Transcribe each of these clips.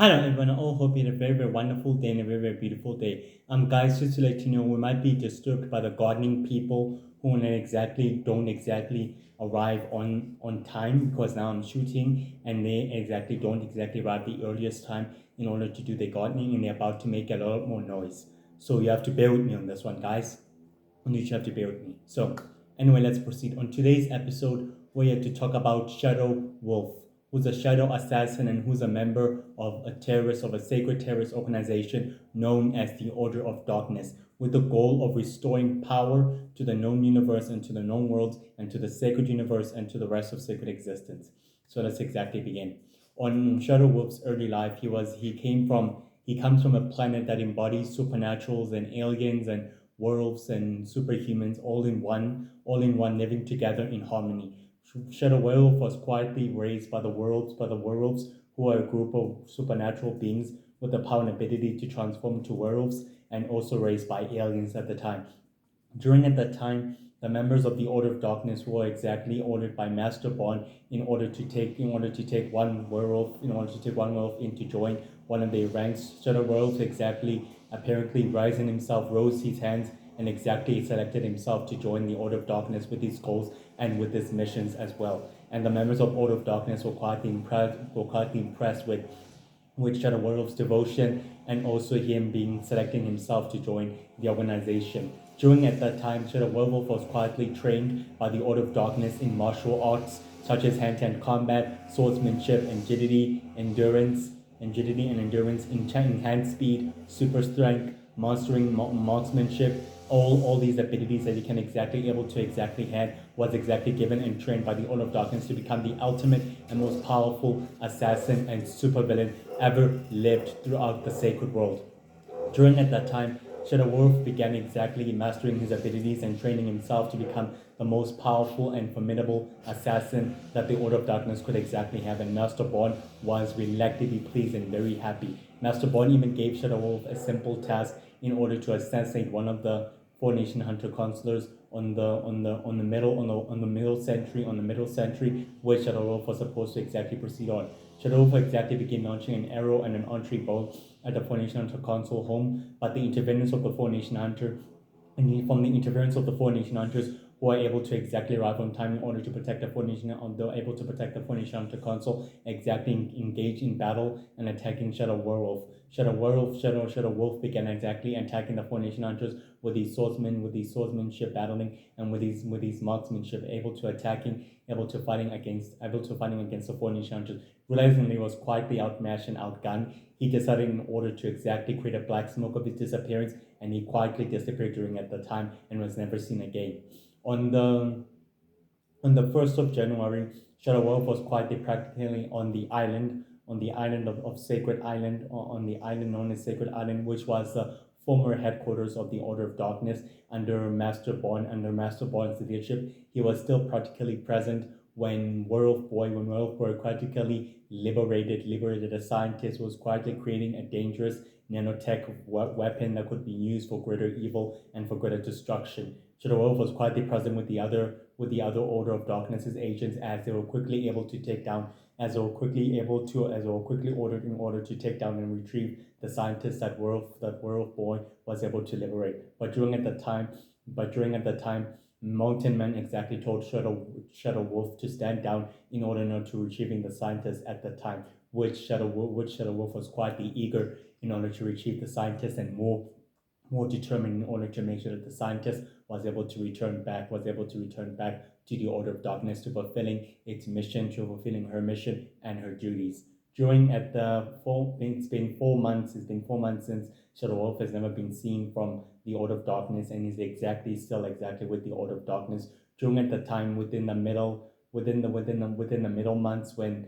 Hello everyone, I all hope you had a very, very wonderful day and a very, very beautiful day. Guys, just to let you know, we might be disturbed by the gardening people who don't exactly arrive on time because now I'm shooting and they exactly don't exactly arrive the earliest time in order to do their gardening and they're about to make a lot more noise. So you have to bear with me on this one, guys. And you have to bear with me. So, anyway, let's proceed. On today's episode, we're here to talk about Shadow Wolf, who's a shadow assassin and who's a member of a sacred terrorist organization known as the Order of Darkness, with the goal of restoring power to the known universe and to the known worlds and to the sacred universe and to the rest of sacred existence. So let's exactly begin. On Shadow Wolf's early life, he comes from a planet that embodies supernaturals and aliens and werewolves and superhumans all in one living together in harmony. Shadow Werewolf was quietly raised by the werewolves, who are a group of supernatural beings with the power and ability to transform to werewolves, and also raised by aliens at the time. During at that time, the members of the Order of Darkness were exactly ordered by Master Bond in order to take one werewolf in to join one of their ranks. Shadow Werewolf exactly apparently rising himself, rose his hands, and exactly selected himself to join the Order of Darkness with his goals and with his missions as well. And the members of Order of Darkness were quietly impressed with Shadow Werewolf's devotion and also him being selecting himself to join the organization. During at that time, Shadow Werewolf was quietly trained by the Order of Darkness in martial arts such as hand-to-hand combat, swordsmanship, agility and endurance, enhanced speed, super strength, mastering marksmanship. All these abilities that he can exactly able to exactly had was exactly given and trained by the Order of Darkness to become the ultimate and most powerful assassin and supervillain ever lived throughout the sacred world. During at that time, Shadow Wolf began exactly mastering his abilities and training himself to become the most powerful and formidable assassin that the Order of Darkness could exactly have, and Master Bond was reluctantly pleased and very happy. Master Bond even gave Shadow Wolf a simple task in order to assassinate one of the Four Nation Hunter consulars on the middle century, which Shadow Wolf was supposed to exactly proceed on. Shadow Wolf exactly began launching an arrow and an entry bow at the Four Nation Hunter consul home, but the interference of the Four Nation Hunter and from the interference of the Four Nation Hunters, who are able to exactly arrive on time in order to protect the Four Nation, they're able to protect the Four Nation Hunter console, exactly engage in battle and attacking Shadow Werewolf. Shadow Wolf began exactly attacking the Four Nation Hunters with his swordsmanship battling and with his marksmanship, able to fighting against the Four Nation Hunters. Realizing he was quietly outmatched and outgunned, he decided in order to exactly create a black smoke of his disappearance, and he quietly disappeared during at the time and was never seen again. On the on the 1st of January, Shadow Wolf was quietly practically on the island of Sacred Island, or on the island known as Sacred Island, which was the former headquarters of the Order of Darkness under Master Bond's leadership. He was still practically present when Werewolf Boy practically liberated a scientist who was quietly creating a dangerous nanotech weapon that could be used for greater evil and for greater destruction. Shadow Wolf was quietly present with the other Order of Darkness's agents as they were quickly able to take down as they were quickly ordered in order to take down and retrieve the scientist that Werewolf Boy was able to liberate. But during at the time, Mountain Man exactly told Shadow Wolf to stand down in order not to retrieving the scientist at the time, which Shadow Wolf was quietly eager in order to retrieve the scientist and more determined in order to make sure that the scientist was able to return back to the Order of Darkness, to fulfilling her mission and her duties. During at the four, it's been 4 months since Shadow Wolf has never been seen from the Order of Darkness and is still exactly with the Order of Darkness. During at the time within the middle months when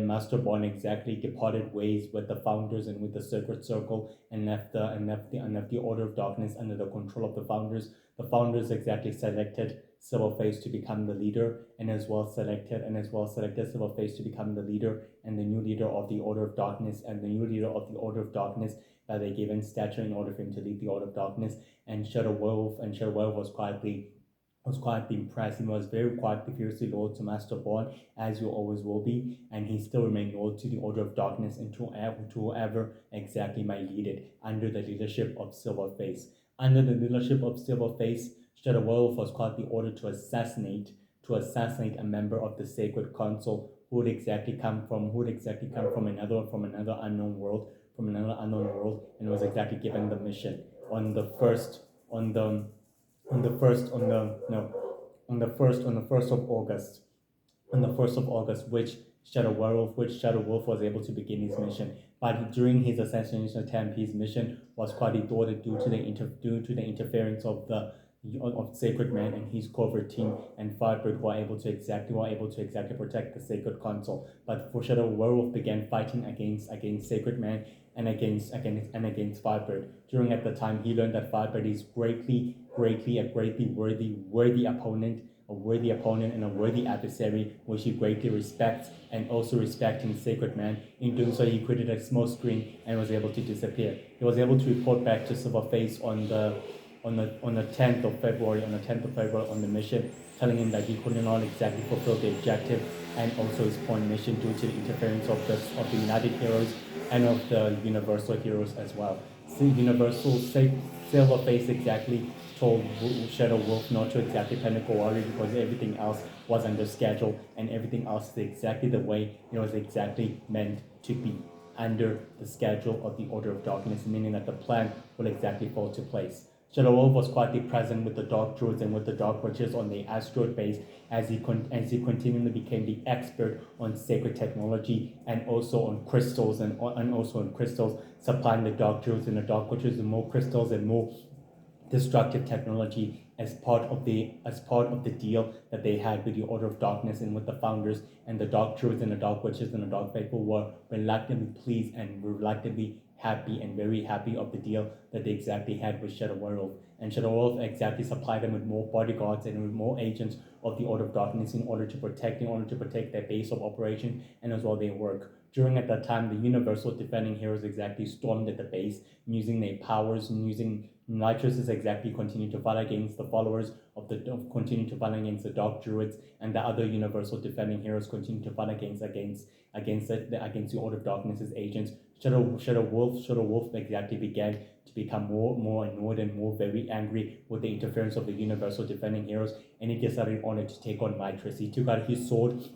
Master Bond exactly departed ways with the founders and with the Sacred Circle and left the Order of Darkness under the control of the founders. The founders exactly selected Silverface to become the leader, and as well selected Silverface to become the leader and the new leader of the Order of Darkness that they gave him stature in order for him to lead the Order of Darkness. And Shadow Werewolf was was quietly impressed. He was very quietly, fiercely loyal to Master Bond, as you always will be, and he still remained loyal to the Order of Darkness and to whoever exactly might lead it under the leadership of Silverface. Under the leadership of Silverface, Shadow Werewolf was quietly ordered to assassinate a member of the Sacred Council who would exactly come from another unknown world, and was exactly given the mission on the first on the on the first on the no on the first of August which Shadow Wolf was able to begin his mission. But during his assassination attempt, his mission was quite thwarted due to the interference of Sacred Man and his covert team and Firebird were able to exactly protect the Sacred Council. But for Shadow Werewolf began fighting against Sacred Man and against Firebird. During at the time, he learned that Firebird is greatly worthy opponent, a worthy opponent and a worthy adversary, which he greatly respects, and also respecting Sacred Man. In doing so, he created a small screen and was able to disappear. He was able to report back to Silverface on the 10th of February on the mission, telling him that he could not exactly fulfill the objective and also his point mission due to the interference of the United Heroes and of the Universal Heroes as well. So Silverface exactly told Shadow Wolf not to exactly panic or worry because everything else was under schedule and everything else is exactly the way it was exactly meant to be under the schedule of the Order of Darkness, meaning that the plan will exactly fall to place. Shadow Wolf was quietly present with the Dark Druids and with the Dark Witches on the asteroid base as he continually became the expert on sacred technology and also on crystals supplying the Dark Druids and the Dark Witches with more crystals and more destructive technology as part of the deal that they had with the Order of Darkness and with the founders. And the Dark Druids and the Dark Witches and the Dark Faithful were reluctantly pleased and reluctantly happy and very happy of the deal that they exactly had with Shadow Werewolf. And Shadow Werewolf exactly supplied them with more bodyguards and with more agents of the Order of Darkness in order to protect their base of operation and as well their work. During at that time, the Universal Defending Heroes exactly stormed at the base, using their powers and using Nitrous exactly continued to fight against the followers continued to fight against the Dark Druids, and the other Universal Defending Heroes continued to fight against the Order of Darkness's agents. Shadow Wolf exactly began to become more annoyed and more very angry with the interference of the Universal Defending Heroes, and he decided in order to take on Nitrous. He took out his sword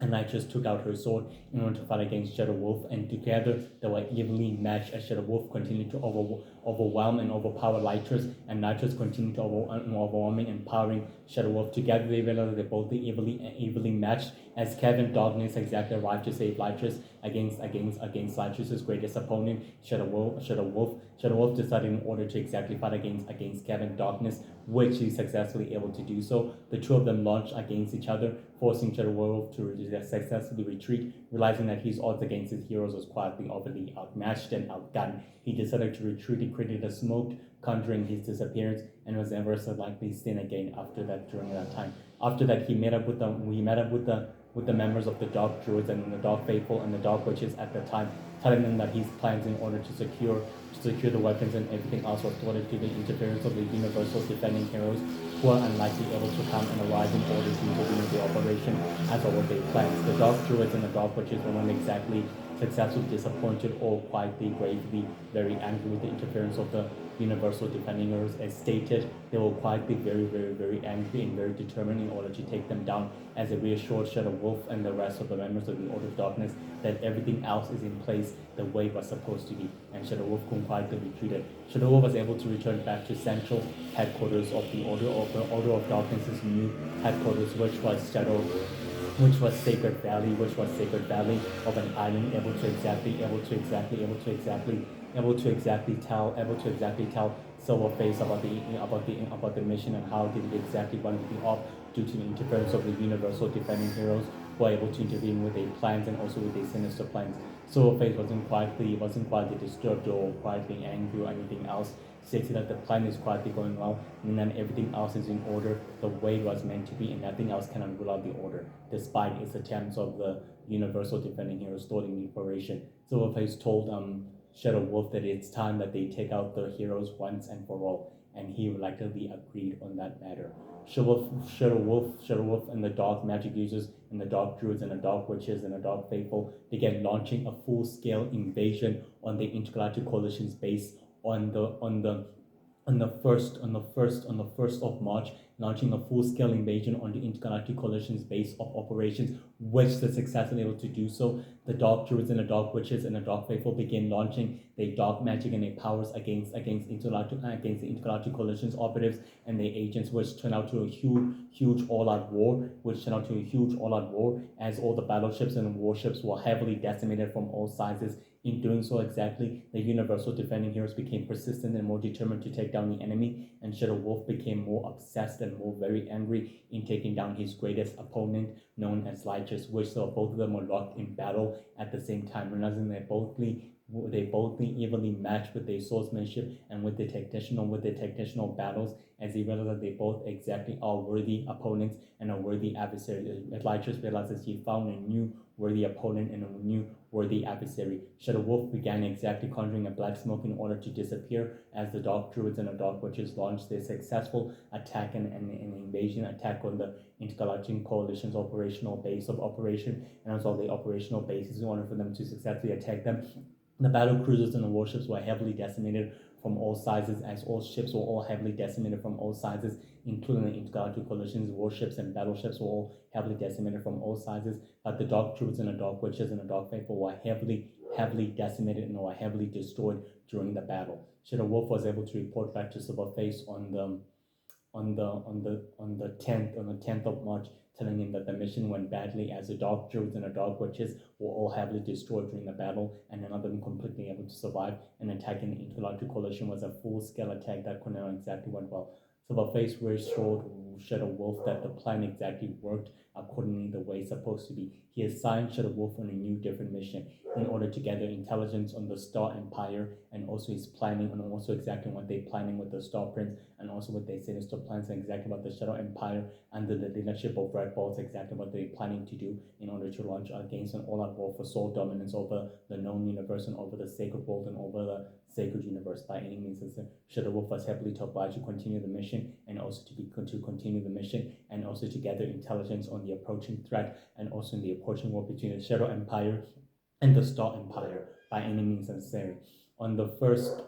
and Nitrous took out her sword in order to fight against Shadow Wolf, and together they were evenly matched as Shadow Wolf continued to overwhelm and overpower Nitrous, and Nitrous continued to overwhelming and empowering Shadow Wolf. Together they realized they both evenly matched as Kevin Darkness exactly arrived to save Nitrous against Nitrous's greatest opponent, Shadow Wolf decided in order to exactly fight against Kevin Darkness, which he successfully able to do so. The two of them launched against each other, forcing Shadow Werewolf to successfully retreat. Realizing that his odds against his heroes was quietly overly outmatched and outgunned, he decided to retreat. He created a smoke, conjuring his disappearance, and was never so likely seen again after that. During that time, after that, he met up with the members of the Dark Druids and the Dark Faithful and the Dark Witches at the time, telling them that his plans in order to secure the weapons and everything else was thwarted to the interference of the Universal Defending Heroes, who are unlikely able to come and arrive in order to intervene in the operation as well as their plans. The Dark Druids and the Dark Witches were not exactly successfully disappointed or quietly, gravely, very angry with the interference of the Universal Defending Heroes. As stated, they were quietly very, very, very angry and very determined in order to take them down, as they reassured Shadow Wolf and the rest of the members of the Order of Darkness that everything else is in place the way it was supposed to be, and Shadow Wolf quietly retreated. Shadow Wolf was able to return back to central headquarters of the Order of Darkness's new headquarters, which was Sacred Valley of an island, able to exactly tell Silverface about the mission and how did he exactly want to be off due to the interference of the Universal Defending Heroes, who are able to intervene with their plans and also with their sinister plans. Silverface wasn't quietly disturbed or quietly angry or anything else. Stated that the plan is quietly going well, and then everything else is in order the way it was meant to be, and nothing else can rule out the order, despite its attempts of the Universal Defending Heroes thwarting the operation. Silverface told Shadow Wolf that it's time that they take out the heroes once and for all, and he reluctantly agreed on that matter. Shadow Wolf, and the Dark Magic Users, and the Dark Druids, and the Dark Witches, and the Dark Faithful began launching a full-scale invasion on the Intergalactic Coalition's base on the first of March, launching a full-scale invasion on the Intergalactic Coalition's base of operations, which the successfully able to do so. The Dark Druids and the Dark Witches and the Dark Faithful begin launching their dark magic and their powers against the Intergalactic Coalition's operatives and their agents, which turned out to a huge all-out war, as all the battleships and warships were heavily decimated from all sizes. In doing so, exactly, the Universal Defending Heroes became persistent and more determined to take down the enemy, and Shadow Wolf became more obsessed and more very angry in taking down his greatest opponent, known as Lychus, which so both of them were locked in battle at the same time, realizing they both evenly matched with their swordsmanship and with their technical battles, as he realized that they both exactly are worthy opponents and a worthy adversary. Lychus realizes he found a new worthy opponent and a new worthy adversary. Shadow Wolf began exactly conjuring a black smoke in order to disappear as the Dark Druids and the Dark Witches launched their successful attack and invasion attack on the Intergalactic Coalition's operational base of operation, and also the operational bases in order for them to successfully attack them. The battle cruisers and the warships were heavily decimated from all sizes, as all ships were all heavily decimated from all sizes, including the Intergalactic Coalition's warships and battleships were all heavily decimated from all sizes. But the Dark Druids and the Dark Witches and the Dark Faithful were heavily decimated and were heavily destroyed during the battle. Shadow Wolf was able to report back to Silverface on the 10th of March, telling him that the mission went badly as the Dark Druids and the Dark Witches were all heavily destroyed during the battle, and none of them completely able to survive. And attacking the Intergalactic Coalition was a full-scale attack that could not exactly went well. Silverface reassured Shadow Wolf that the plan exactly worked accordingly the way it's supposed to be. He assigned Shadow Wolf on a new different mission in order to gather intelligence on the Star Empire, and also his planning and also exactly what they're planning with the Star Prince, and also what they sinister plans and exactly what the Shadow Empire under the leadership of Red Bolt's exactly what they're planning to do in order to launch against an all-out war for sole dominance over the known universe and over the sacred world and over the sacred universe by any means. Shadow Wolf was happily to oblige to continue the mission and also to continue the mission and also to gather intelligence on the approaching threat and also in the approaching war between the Shadow Empire and the Star Empire by any means necessary. On the first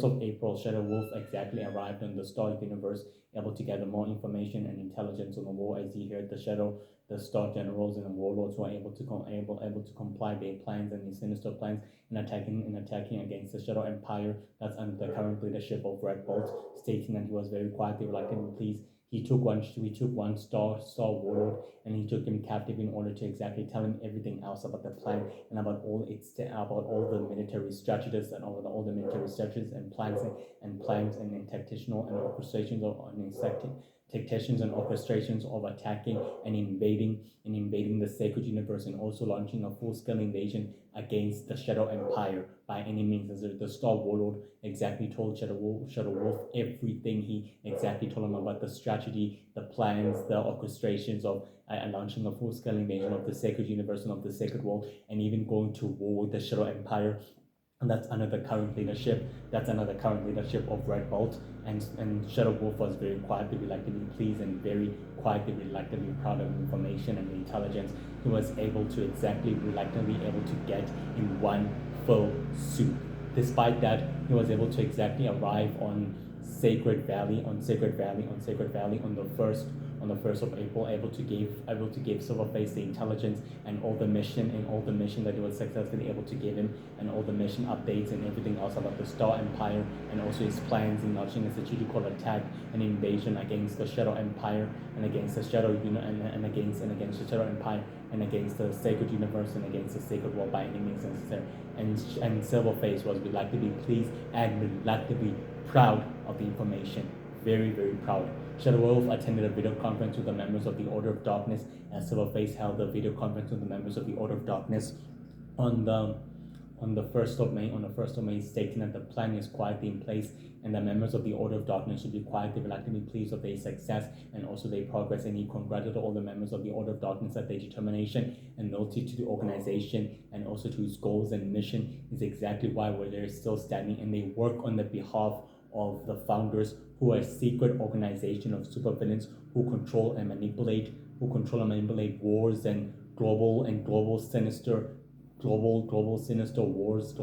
of April, Shadow Wolf exactly arrived on the Star Universe, able to gather more information and intelligence on the war, as he heard the Star Generals and the Warlords were able to comply their plans and their sinister plans in attacking against the Shadow Empire that's under the current leadership of Red Bolt, stating that he was very quietly reluctant, please. He took one Star Warlord and he took him captive in order to exactly tell him everything else about the plan and about all the military strategies and all the military strategies and plans and tactical and orchestrations of attacking and invading the sacred universe, and also launching a full-scale invasion against the Shadow Empire by any means. As the Star Warlord exactly told Shadow Wolf everything. He exactly told him about the strategy, the plans, the orchestrations of launching a full-scale invasion of the sacred universe and of the sacred world, and even going to war with the Shadow Empire. And that's another current leadership of Red Bolt, and Shadow Wolf was very quietly, reluctantly pleased and very quietly, reluctantly proud of the information and the intelligence he was able to exactly reluctantly able to get in one full suit. Despite that, he was able to exactly arrive on Sacred Valley on the first of April, able to give Silverface the intelligence and all the mission that he was successfully able to give him, and all the mission updates and everything else about the Star Empire, and also his plans in launching a strategical attack and invasion against the Shadow Empire and against the Shadow and against the Shadow Empire and against the sacred universe and against the sacred world by any means necessary. And Silverface was reluctantly pleased and reluctantly proud of the information. Very, very proud. Shadow Wolf attended a video conference with the members of the Order of Darkness, as Silverface held a video conference with the members of the Order of Darkness on the 1st of May, stating that the plan is quietly in place and the members of the Order of Darkness should be quietly, reluctantly pleased of their success and also their progress, and he congratulated all the members of the Order of Darkness that their determination and loyalty to the organization and also to its goals and mission is exactly why they're still standing, and they work on the behalf of the founders, who are a secret organization of supervillains who control and manipulate wars and global sinister wars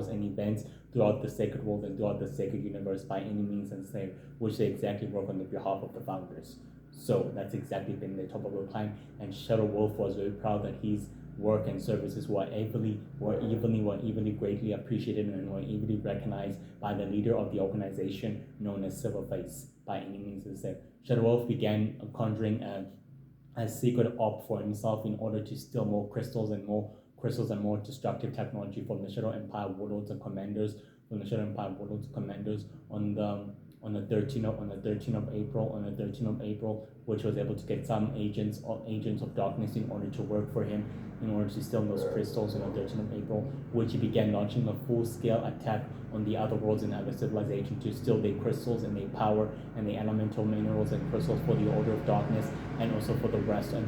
and events throughout the sacred world and throughout the sacred universe by any means necessary, which they exactly work on the behalf of the founders. So that's exactly been the top of the plan, and Shadow Wolf was very proud that his work and services were evenly greatly appreciated and were evenly recognized by the leader of the organization known as Silverface by any means necessary. Shadow Wolf began conjuring a secret op for himself in order to steal more crystals and more destructive technology from the Shadow Empire warlords and commanders on the 13th of April, which was able to get some agents of darkness in order to work for him, in order to steal those crystals on the 13th of April, which he began launching a full-scale attack on the other worlds and other civilizations to steal their crystals and their power and the elemental minerals and crystals for the Order of Darkness, and also for the rest of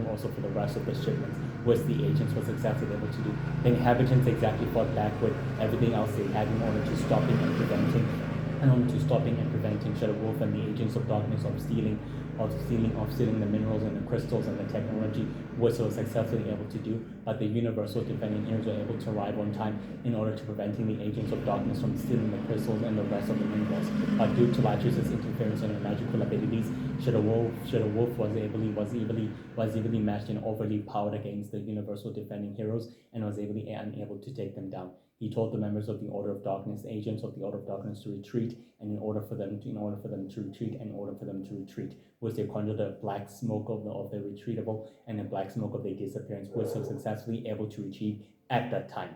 the shipments, which the agents were successfully able to do. The inhabitants exactly fought back with everything else they had in order to stopping and preventing Shadow Wolf and the agents of darkness of stealing the minerals and the crystals and the technology, which they were successfully able to do. But the universal defending heroes were able to arrive on time in order to preventing the agents of darkness from stealing the crystals and the rest of the minerals. But due to Latrus's interference and her magical abilities, Shadow Wolf was evenly matched and overly powered against the universal defending heroes, and was unable to take them down. He told the members of the Order of Darkness, agents of the Order of Darkness, to retreat, and in order for them to retreat, was they conjured a black smoke of the retreatable and a black smoke of their disappearance, which was successfully able to achieve at that time.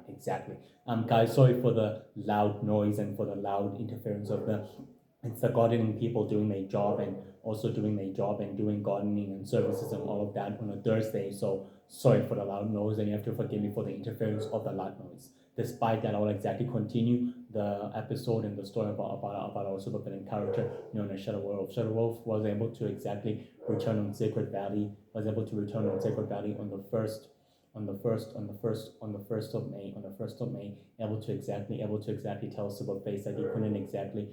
Exactly. Guys, sorry for the loud noise and for the loud interference of it's the gardening people doing their job and doing gardening and services and all of that on a Thursday. So sorry for the loud noise, and you have to forgive me for the interference of the loud noise. Despite that, I will exactly continue the episode and the story about our supervillain character known as Shadow Wolf. Shadow Wolf was able to exactly return on Sacred Valley. On the first of May, able to exactly tell Silverface that he couldn't exactly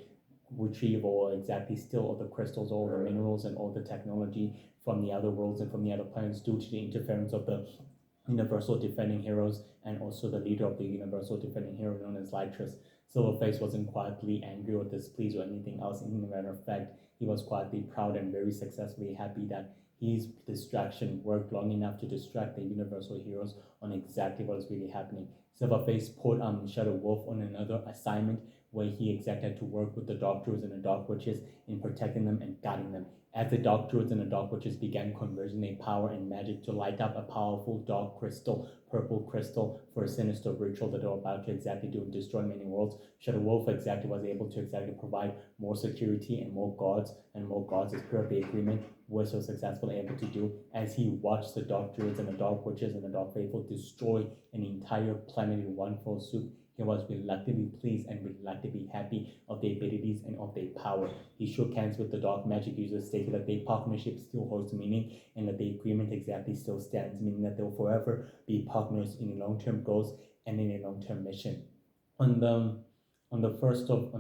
retrieve or exactly steal all the crystals, all the minerals, and all the technology from the other worlds and from the other planets due to the interference of the Universal Defending Heroes and also the leader of the Universal Defending Hero known as Lytrus. Silverface wasn't quietly angry or displeased or anything else. In matter of fact, he was quietly proud and very successfully happy that his distraction worked long enough to distract the Universal Heroes on exactly what was really happening. Silverface put Shadow Wolf on another assignment where he exactly had to work with the Dark Druids and the Dark Witches in protecting them and guiding them. As the Dark Druids and the Dark Witches began converging their power and magic to light up a powerful dark crystal, purple crystal, for a sinister ritual that they were about to exactly do and destroy many worlds, Shadow Wolf exactly was able to exactly provide more security and more guards as per the agreement was so successfully able to do, as he watched the Dark Druids and the Dark Witches and the Dark Faithful destroy an entire planet in one fell swoop. He was reluctantly pleased and reluctantly happy of their abilities and of their power. He shook hands with the dark magic users, stated that their partnership still holds meaning and that the agreement exactly still stands, meaning that they'll forever be partners in long-term goals and in a long-term mission. On the first of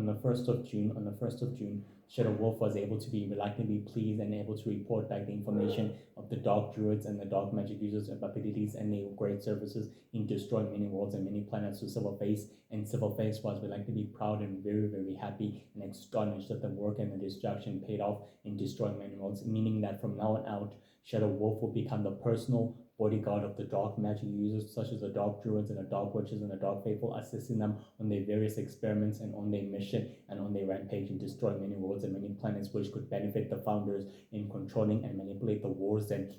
June, Shadow Wolf was able to be reluctantly pleased and able to report back the information of the Dark Druids and the Dark Magic users' abilities and their great services in destroying many worlds and many planets to Silverface. And Silverface was reluctantly proud and very, very happy and astonished that the work and the destruction paid off in destroying many worlds, meaning that from now on out, Shadow Wolf will become the personal bodyguard of the dark magic users, such as the Dark Druids and the Dark Witches and the Dark Faithful, assisting them on their various experiments and on their mission and on their rampage in destroying many worlds and many planets, which could benefit the founders in controlling and manipulate the wars and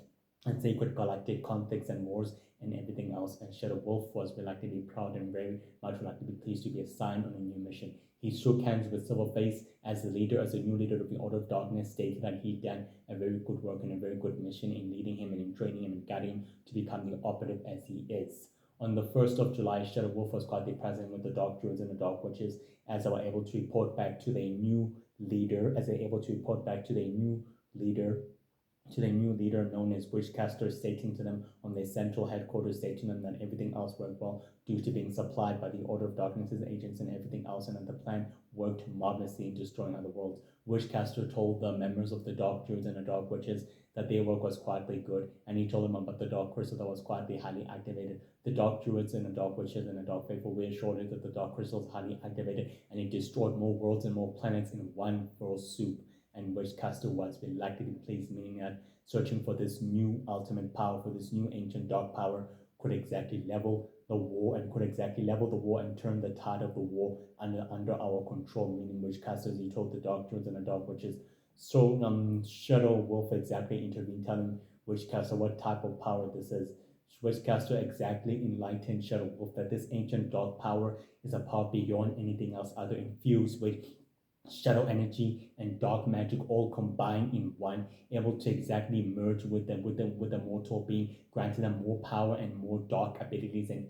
sacred galactic conflicts and wars and everything else. And Shadow Wolf was reluctantly proud and very much reluctantly pleased to be assigned on a new mission. He shook hands with Silverface as the new leader of the Order of Darkness, stated that he'd done a very good work and a very good mission in leading him and in training him and guiding him to become the operative as he is. On the 1st of July, Shadow Wolf was quietly present with the Dark Druids and the Dark Witches as they were able to report back to their new leader, to the new leader known as Witchcaster, stating to them on their central headquarters, stating them that everything else worked well due to being supplied by the Order of Darkness's agents and everything else, and that the plan worked marvelously in destroying other worlds. Witchcaster told the members of the Dark Druids and the Dark Witches that their work was quietly good, and he told them about the Dark Crystal that was quietly highly activated. The Dark Druids and the Dark Witches and the Dark Faithful reassured it that the Dark Crystal is highly activated, and it destroyed more worlds and more planets in one fell swoop. And Witchcaster was reluctantly pleased, meaning that searching for this new ultimate power, for this new ancient dark power, could exactly level the war and turn the tide of the war under our control, meaning Witchcaster, as he told the Dark Druids and the Dark Witches. So Shadow Wolf exactly intervened, telling Witchcaster what type of power this is. Witchcaster exactly enlightened Shadow Wolf that this ancient dark power is a power beyond anything else, other infused with shadow energy and dark magic all combined in one, able to exactly merge with the mortal being, granting them more power and more dark abilities than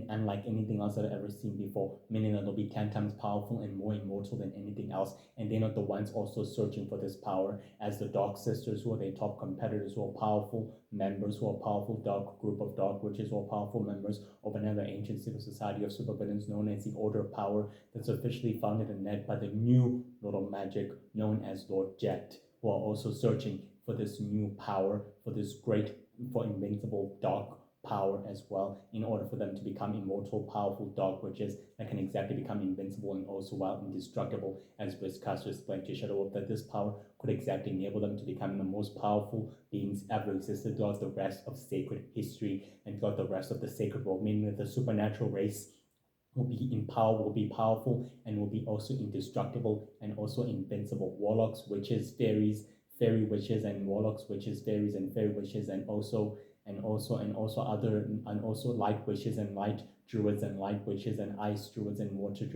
unlike anything else that I've ever seen before, meaning that they'll be 10 times powerful and more immortal than anything else. And they're not the ones also searching for this power, as the Dark Sisters, who are their top competitors, who are powerful members, who are powerful dark group of dark witches, who are powerful members of another ancient secret society of supervillains known as the Order of Power, that's officially founded and led by the new Lord of Magic known as Lord Jet, who are also searching for this new power, for invincible dark power as well, in order for them to become immortal, powerful dark witches that can exactly become invincible and also indestructible, as Witchcaster explained to Shadow Wolf that this power could exactly enable them to become the most powerful beings ever existed throughout the rest of sacred history and throughout the rest of the sacred world, meaning that the supernatural race will be powerful, and will be also indestructible and also invincible. Warlocks, witches, fairies, fairy witches, and warlocks, witches, fairies, and fairy witches, and also light witches and light druids and light witches and ice druids and water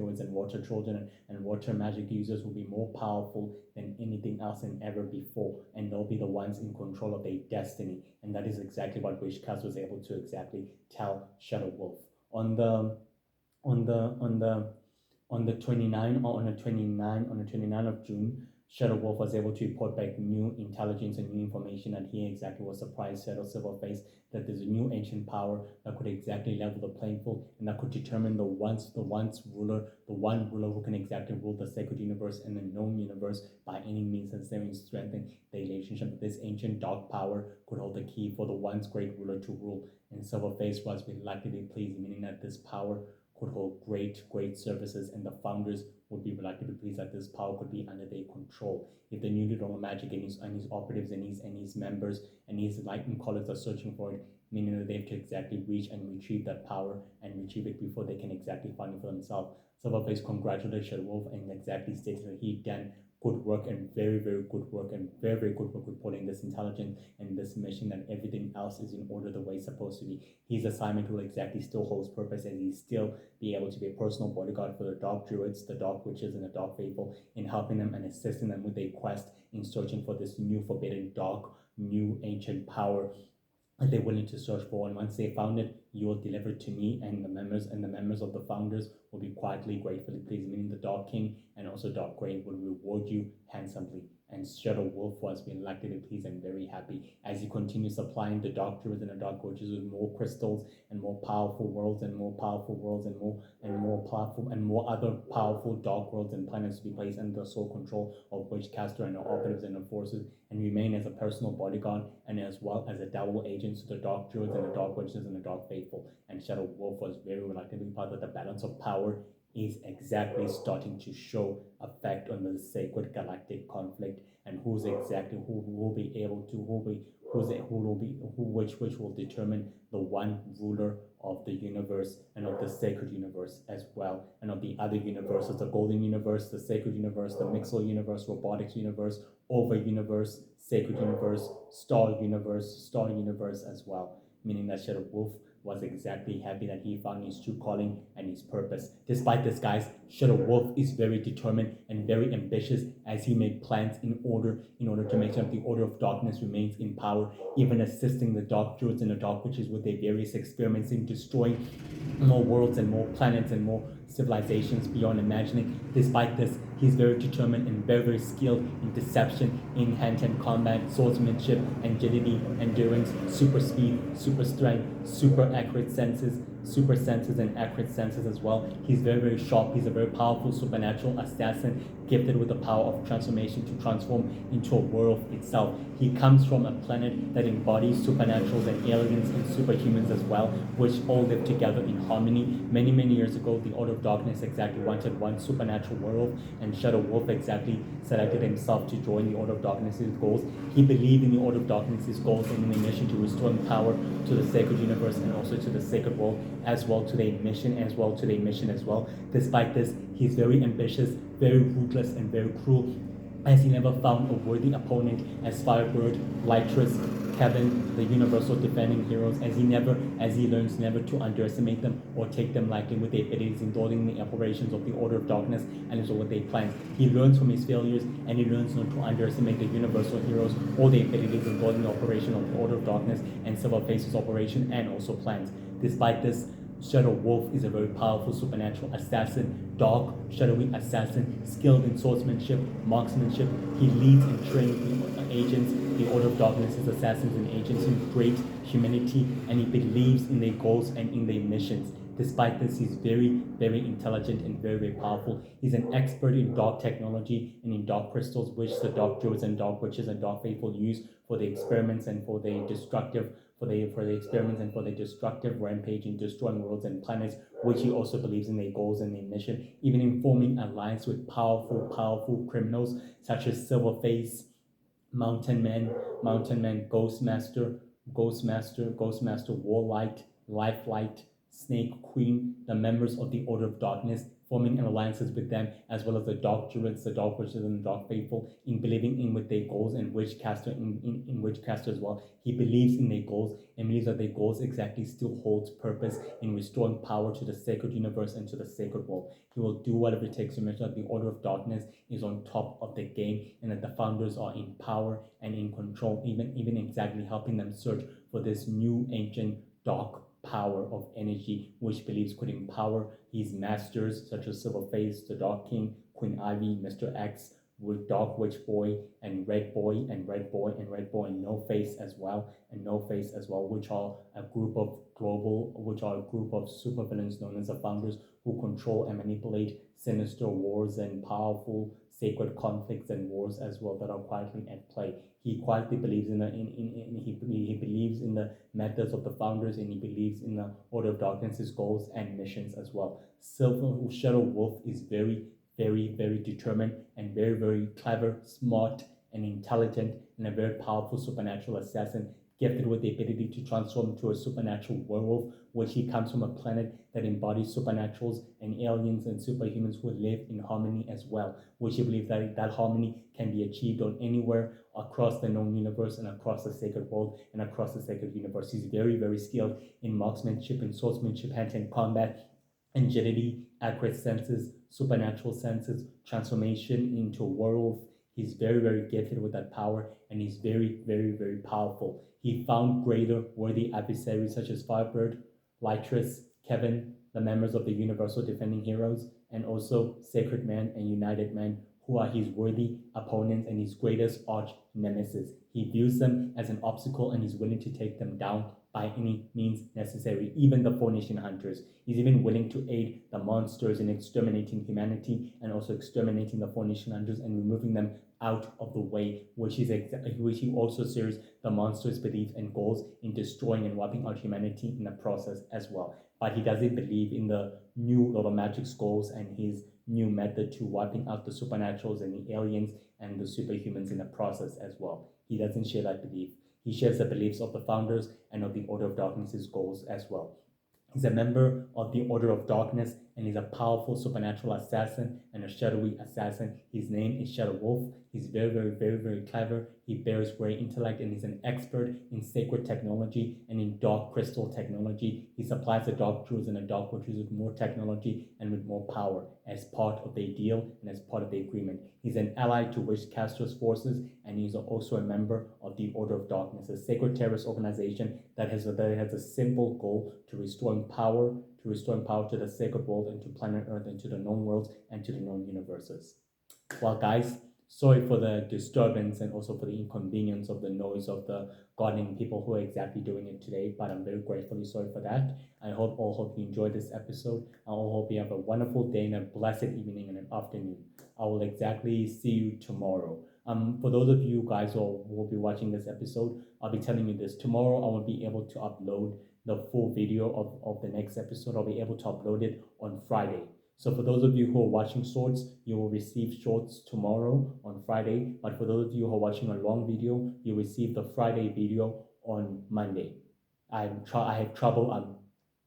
children and water magic users will be more powerful than anything else and ever before, and they'll be the ones in control of their destiny. And that is exactly what Witchcast was able to exactly tell Shadow Wolf on the 29th of June. Shadow Wolf was able to report back new intelligence and new information, and he exactly was surprised, Shadow Silverface, that there's a new ancient power that could exactly level the playing field and that could determine the one ruler who can exactly rule the sacred universe and the known universe by any means necessary, and strengthen the relationship. This ancient dark power could hold the key for the once great ruler to rule, and Silverface was reluctantly pleased, meaning that this power could hold great services, and the founders would be reluctantly pleased that this power could be under their control. If the new leader of magic and his operatives and his members and his lightning colleagues are searching for it, meaning that they have to exactly reach and retrieve that power and retrieve it before they can exactly find it for themselves. Silverface congratulated Shadow Wolf and exactly stated that he'd done good work and very good work and very good work reporting this intelligence and this mission, that everything else is in order the way it's supposed to be. His assignment will exactly still holds purpose, and he still be able to be a personal bodyguard for the Dark Druids, the Dark Witches, and the Dark Faithful, in helping them and assisting them with their quest in searching for this new forbidden dark, new ancient power that they're willing to search for. And once they found it, you will deliver it to me, and the members of the founders will be quietly, gratefully pleased, meaning the Dark King and also Dark Grey will reward you handsomely. And Shadow Wolf was reluctantly pleased and very happy as he continues supplying the Dark Druids and the Dark Witches with more crystals and more powerful worlds and more powerful worlds and more other powerful dark worlds and planets to be placed under the sole control of Witchcaster and the operatives and the forces, and remain as a personal bodyguard and as well as a double agent to the Dark Druids and the Dark Witches and the Dark Faithful. And Shadow Wolf was very reluctantly part that the balance of power is exactly starting to show effect on the sacred galactic conflict, and who's exactly who will be able to which will determine the one ruler of the universe and of the sacred universe as well, and of the other universes, the golden universe, the sacred universe, the mixel universe, robotics universe, over universe, sacred universe, star universe as well, meaning that Shadow Wolf was exactly happy that he found his true calling and his purpose. Despite this, guys, Shadow Wolf is very determined and very ambitious as he made plans in order to make sure that the Order of Darkness remains in power, even assisting the Dark Druids and the Dark Witches with their various experiments in destroying more worlds and more planets and more civilizations beyond imagining. Despite this, he's very determined and very, very skilled in deception, in hand-to-hand combat, swordsmanship, agility, endurance, super speed, super strength, super accurate senses, super senses and accurate senses as well. He's very, very sharp. He's a very powerful supernatural assassin, gifted with the power of transformation to transform into a world itself. He comes from a planet that embodies supernaturals and aliens and superhumans as well, which all live together in harmony. Many, many years ago, the Order of Darkness exactly wanted one supernatural world, and Shadow Wolf exactly selected himself to join the Order of Darkness's goals. He believed in the Order of Darkness's goals and in the mission to restore power to the sacred universe and also to the sacred world, as well to their mission as well. Despite this, he's very ambitious, very ruthless, and very cruel, as he never found a worthy opponent as Firebird, Lytris, Kevin, the universal defending heroes, as he learns never to underestimate them or take them lightly with their abilities involved in the operations of the Order of Darkness and also what they plan. He learns from his failures, and he learns not to underestimate the universal heroes or their abilities involved in the operation of the Order of Darkness and Silver Face's operation and also plans. Despite this, Shadow Wolf is a very powerful supernatural assassin, dark, shadowy assassin, skilled in swordsmanship, marksmanship. He leads and trains the agents, the Order of Darkness's assassins and agents in great humanity, and he believes in their goals and in their missions. Despite this, he's very, very intelligent and very, very powerful. He's an expert in dark technology and in dark crystals, which the dark druids and dark witches and dark faithful use for the experiments and for the destructive rampage in destroying worlds and planets, which he also believes in their goals and their mission, even in forming alliance with powerful criminals such as Silverface, Mountain Man, Ghostmaster, Warlight, Lifelight, Snake Queen, the members of the Order of Darkness, forming alliances with them, as well as the Dark Druids, the Dark Witches, and the Dark Faithful, in believing in with their goals, and Witchcaster in Witchcaster as well. He believes in their goals and believes that their goals exactly still holds purpose in restoring power to the sacred universe and to the sacred world. He will do whatever it takes to make sure that the Order of Darkness is on top of the game and that the founders are in power and in control, even exactly helping them search for this new ancient dark power of energy, which believes could empower his masters such as Silverface, the Dark King, Queen Ivy, Mr. X, with Dark Witch Boy and Red Boy and Red Boy and Red Boy and No Face as well, which are a group of supervillains known as the founders, who control and manipulate sinister wars and powerful sacred conflicts and wars as well that are quietly at play. He quietly believes he believes in the methods of the founders, and he believes in the Order of Darkness's goals and missions as well. Shadow Wolf is very, very, very determined and very, very clever, smart, and intelligent, and a very powerful supernatural assassin, gifted with the ability to transform into a supernatural werewolf, which he comes from a planet that embodies supernaturals and aliens and superhumans who live in harmony as well, which he believes that harmony can be achieved on anywhere across the known universe and across the sacred world and across the sacred universe. He's very, very skilled in marksmanship and swordsmanship, hand-to-hand combat, agility, accurate senses, supernatural senses, transformation into a werewolf. He's very, very gifted with that power, and he's very, very, very powerful. He found greater worthy adversaries such as Firebird, Lytris, Kevin, the members of the Universal Defending Heroes, and also Sacred Man and United Man, who are his worthy opponents and his greatest arch nemesis. He views them as an obstacle and is willing to take them down by any means necessary, even the Four Nation Hunters. He's even willing to aid the monsters in exterminating humanity and also exterminating the Four Nation Hunters and removing them out of the way, which he also shares the monsters' beliefs and goals in destroying and wiping out humanity in the process as well. But he doesn't believe in the new Lord of Magic's goals and his new method to wiping out the supernaturals and the aliens and the superhumans in the process as well. He doesn't share that belief. He shares the beliefs of the founders and of the Order of Darkness's goals as well. He's a member of the Order of Darkness, and he's a powerful supernatural assassin and a shadowy assassin. His name is Shadow Wolf. He's very, very, very, very clever. He bears great intellect, and he's an expert in sacred technology and in dark crystal technology. He supplies the Dark Druids and the Dark Witches with more technology and with more power as part of their deal and as part of the agreement. He's an ally to Witchcaster's forces, and he's also a member of the Order of Darkness, a sacred terrorist organization that has a simple goal to restoring power to restoring power to the sacred world and to planet Earth and to the known worlds and to the known universes. Well, guys, sorry for the disturbance and also for the inconvenience of the noise of the gardening people who are exactly doing it today, but I'm very gratefully sorry for that. I hope you enjoyed this episode. I hope you have a wonderful day and a blessed evening and an afternoon. I will exactly see you tomorrow. For those of you guys who will be watching this episode, I'll be telling you this. Tomorrow I won't be able to upload the full video of the next episode. I'll be able to upload it on Friday. So for those of you who are watching shorts, you will receive shorts tomorrow on Friday. But for those of you who are watching a long video, you receive the Friday video on Monday. I have trouble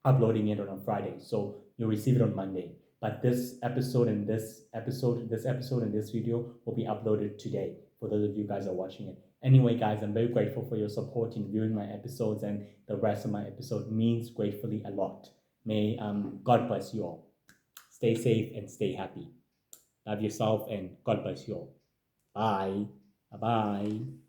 uploading it on a Friday, so you'll receive it on Monday. But this episode and this episode and this video will be uploaded today for those of you guys who are watching it. Anyway, guys, I'm very grateful for your support in viewing my episodes, and the rest of my episode means gratefully a lot. May God bless you all. Stay safe and stay happy. Love yourself and God bless you all. Bye. Bye-bye.